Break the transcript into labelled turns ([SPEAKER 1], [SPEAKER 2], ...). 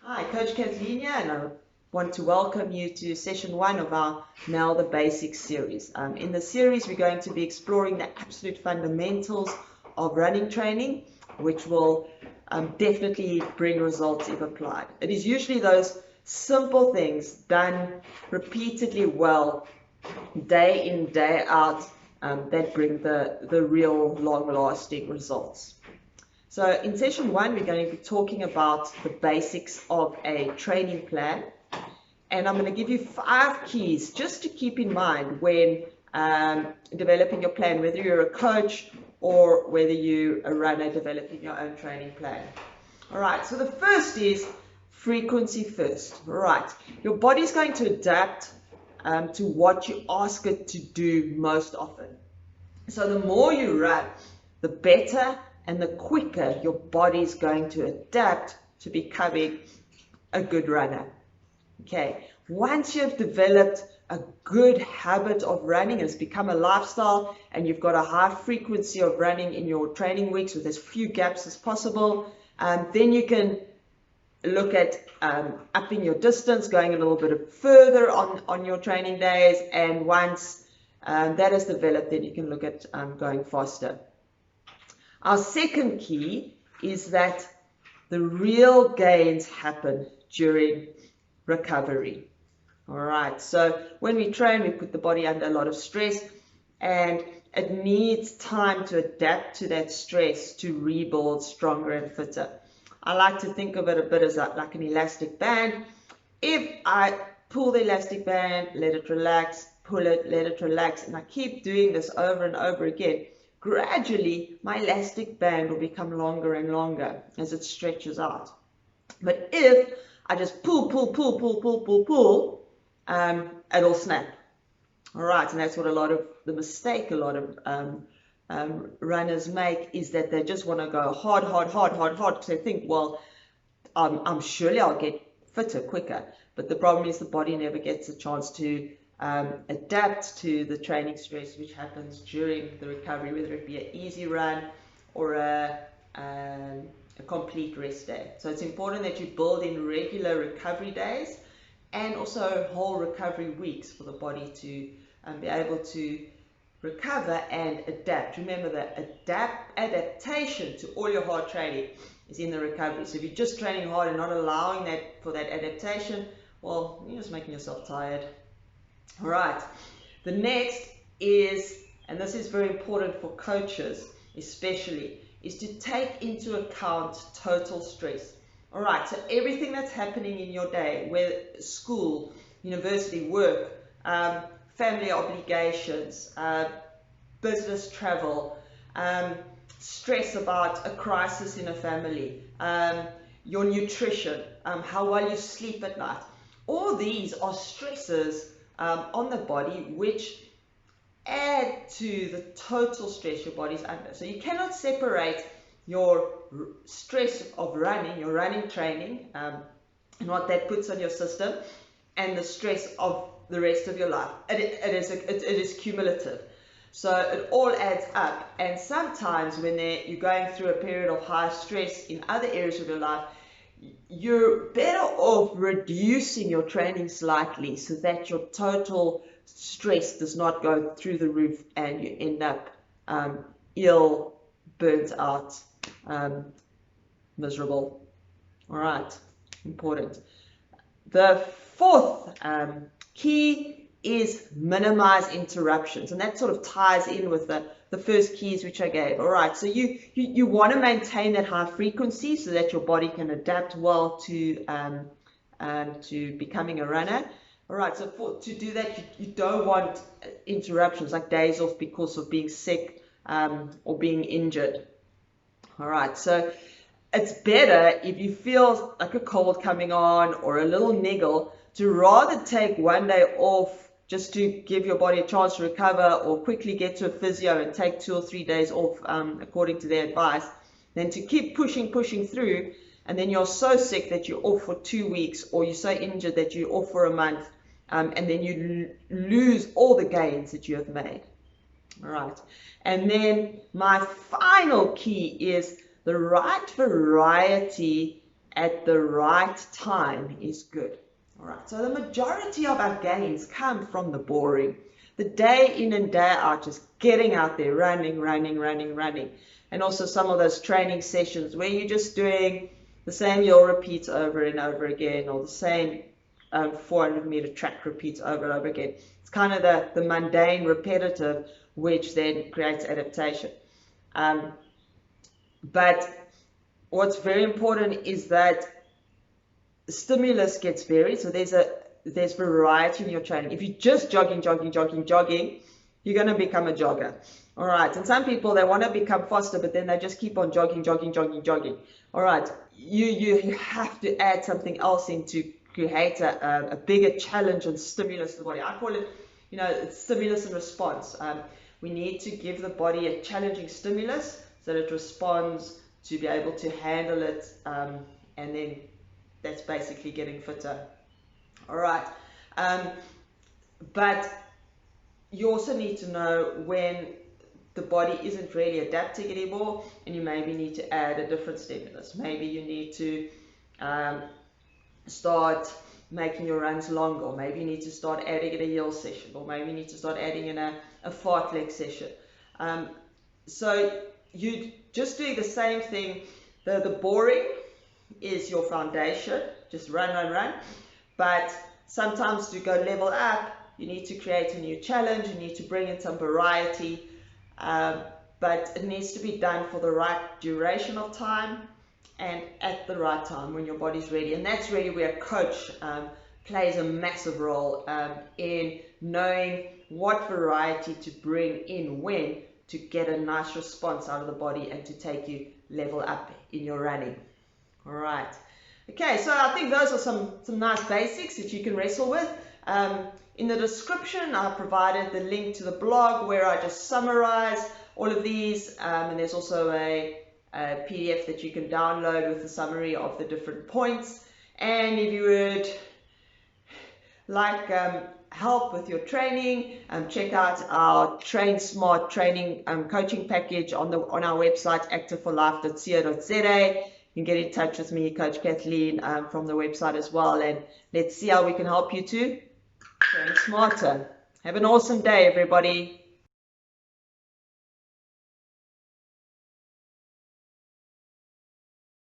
[SPEAKER 1] Hi, Coach Kathleen here, and I want to welcome you to session 1 of our Now the Basics series. In the series, we're going to be exploring the absolute fundamentals of running training, which will definitely bring results if applied. It is usually those simple things done repeatedly well, day in, day out, that bring the real long-lasting results. So in session 1, we're going to be talking about the basics of a training plan. And I'm going to give you 5 keys just to keep in mind when developing your plan, whether you're a coach or whether you're a runner developing your own training plan. All right, so the first is frequency first. All right, your body's going to adapt to what you ask it to do most often. So the more you run, the better and the quicker your body is going to adapt to becoming a good runner. Okay, once you've developed a good habit of running, it's become a lifestyle, and you've got a high frequency of running in your training weeks with as few gaps as possible, then you can look at upping your distance, going a little bit further on your training days, and once that is developed, then you can look at going faster. Our second key is that the real gains happen during recovery. All right, so when we train, we put the body under a lot of stress, and it needs time to adapt to that stress to rebuild stronger and fitter. I like to think of it a bit as like an elastic band. If I pull the elastic band, let it relax, pull it, let it relax, and I keep doing this over and over again, gradually my elastic band will become longer and longer as it stretches out. But if I just pull, it'll snap. All right, and that's what the mistake a lot of runners make, is that they just want to go hard, because they think, well, I'm surely I'll get fitter quicker. But the problem is the body never gets a chance to adapt to the training stress which happens during the recovery, whether it be an easy run or a complete rest day. So it's important that you build in regular recovery days and also whole recovery weeks for the body to be able to recover and adapt. Remember that adaptation to all your hard training is in the recovery. So if you're just training hard and not allowing that for that adaptation, well, you're just making yourself tired. All right, the next is, and this is very important for coaches especially, is to take into account total stress. All right, so everything that's happening in your day, whether school, university, work, family obligations, business travel, stress about a crisis in a family, your nutrition, how well you sleep at night. All these are stresses on the body which add to the total stress your body's under. So you cannot separate your stress of running, your running training, and what that puts on your system, and the stress of the rest of your life. It is cumulative. So it all adds up, and sometimes when you're going through a period of high stress in other areas of your life, you're better off reducing your training slightly so that your total stress does not go through the roof and you end up ill, burnt out, miserable. All right, important. The fourth key is minimize interruptions, and that sort of ties in with the first keys which I gave. All right, so you want to maintain that high frequency so that your body can adapt well to becoming a runner. All right, so to do that, you don't want interruptions like days off because of being sick or being injured. All right, so it's better if you feel like a cold coming on or a little niggle to rather take one day off just to give your body a chance to recover, or quickly get to a physio and take 2 or 3 days off according to their advice, than to keep pushing through, and then you're so sick that you're off for 2 weeks, or you're so injured that you're off for a month, and then you lose all the gains that you have made. All right, and then my final key is the right variety at the right time is good. All right, so the majority of our gains come from the boring. The day in and day out, just getting out there, running. And also some of those training sessions where you're just doing the same you'll repeat over and over again, or the same 400-meter track repeats over and over again. It's kind of the mundane, repetitive, which then creates adaptation. But what's very important is that the stimulus gets varied, so there's variety in your training. If you're just jogging, you're going to become a jogger. All right, and some people, they want to become faster, but then they just keep on jogging. All right, you have to add something else in to create a bigger challenge and stimulus to the body. I call it, it's stimulus and response. We need to give the body a challenging stimulus so that it responds to be able to handle it, and then that's basically getting fitter. All right, but you also need to know when the body isn't really adapting anymore, and you maybe need to add a different stimulus. Maybe you need to start making your runs longer, or maybe you need to start adding in a heel session, or maybe you need to start adding in a fartlek session. So you just doing the same thing. The boring is your foundation, just run. But sometimes to go level up, you need to create a new challenge, you need to bring in some variety, but it needs to be done for the right duration of time and at the right time when your body's ready. And that's really where a coach plays a massive role in knowing what variety to bring in when to get a nice response out of the body and to take you level up in your running. All right. Okay, so I think those are some nice basics that you can wrestle with. In the description, I provided the link to the blog where I just summarize all of these, and there's also a PDF that you can download with a summary of the different points. And if you would like help with your training, check out our Train Smart training coaching package on our website, activeforlife.co.za. You can get in touch with me, Coach Kathleen, from the website as well, and let's see how we can help you to train smarter. Have an awesome day, everybody.